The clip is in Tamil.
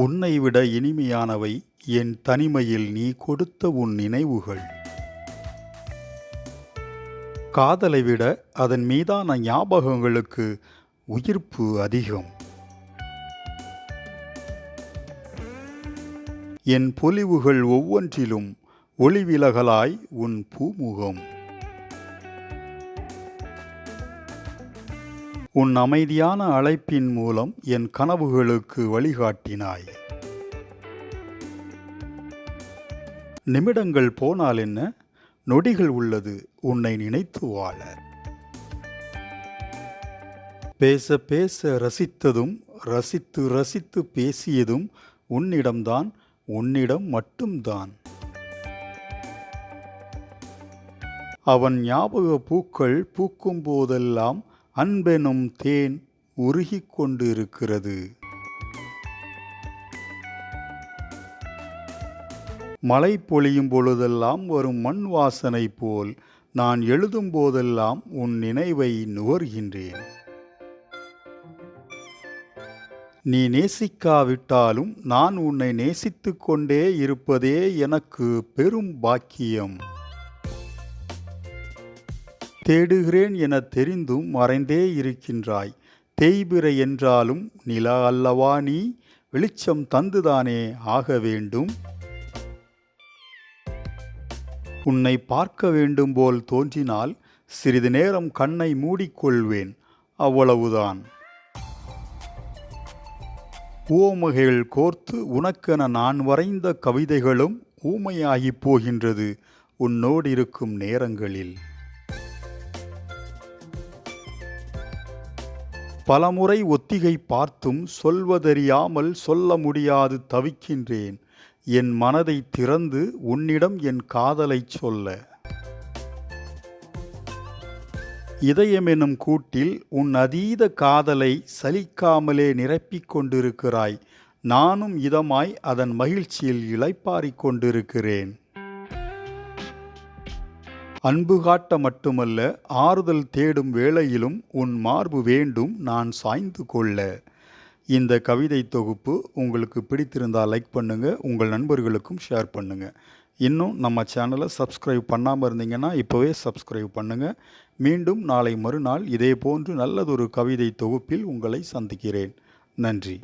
உன்னை விட இனிமையானவை என் தனிமையில் நீ கொடுத்த உன் நினைவுகள். காதலை விட அதன் மீதான ஞாபகங்களுக்கு உயிர்ப்பு அதிகம். என் பொலிவுகள் ஒவ்வொன்றிலும் ஒளிவிலகலாய் உன் பூமுகம். உன் அமைதியான அழைப்பின் மூலம் என் கனவுகளுக்கு வழிகாட்டினாய். நிமிடங்கள் போனால் என்ன, நொடிகள் உள்ளது உன்னை நினைத்து வாழ. பேச பேச ரசித்ததும் ரசித்து ரசித்து பேசியதும் உன்னிடம்தான், உன்னிடம் மட்டும்தான். அவன் ஞாபக பூக்கள் பூக்கும் போதெல்லாம் அன்பெனும் தேன் உருகிக் கொண்டு இருக்கிறது. மழை பொழியும் பொழுதெல்லாம் வரும் மண் வாசனை போல் நான் எழுதும் போதெல்லாம் உன் நினைவை நுகர்கின்றேன். நீ நேசிக்காவிட்டாலும் நான் உன்னை நேசித்து கொண்டே இருப்பதே எனக்கு பெரும் பாக்கியம். தேடுகிறேன் என தெரிந்தும் மறைந்தே இருக்கின்றாய். தேய்பிறை என்றாலும் நிலா அல்லவா நீ, வெளிச்சம் தந்துதானே ஆக வேண்டும். உன்னை பார்க்க வேண்டும் போல் தோன்றினால் சிறிது நேரம் கண்ணை மூடிக்கொள்வேன், அவ்வளவுதான். உவமைகள் கோர்த்து உனக்கென நான் வரைந்த கவிதைகளும் ஊமையாகி போகின்றது உன்னோடு இருக்கும் நேரங்களில். பலமுறை ஒத்திகை பார்த்தும் சொல்வதறியாமல் சொல்ல முடியாது தவிக்கின்றேன். என் மனதை திறந்து உன்னிடம் என் காதலை சொல்ல. இதயமெனும் கூட்டில் உன் அதீத காதலை சலிக்காமலே நிரப்பிக் கொண்டிருக்கிறாய். நானும் இதமாய் அதன் மகிழ்ச்சியில் இளைப்பாறிக் கொண்டிருக்கிறேன். அன்பு காட்ட மட்டுமல்ல, ஆறுதல் தேடும் வேளையிலும் உன் மார்பு வேண்டும் நான் சாய்ந்து கொள்ள. இந்த கவிதை தொகுப்பு உங்களுக்கு பிடித்திருந்தால் லைக் பண்ணுங்கள், உங்கள் நண்பர்களுக்கும் ஷேர் பண்ணுங்கள். இன்னும் நம்ம சேனலை சப்ஸ்கிரைப் பண்ணாமல் இருந்தீங்கன்னா இப்போவே சப்ஸ்கிரைப் பண்ணுங்கள். மீண்டும் நாளை மறுநாள் இதே போன்று நல்லதொரு கவிதை தொகுப்பில் உங்களை சந்திக்கிறேன். நன்றி.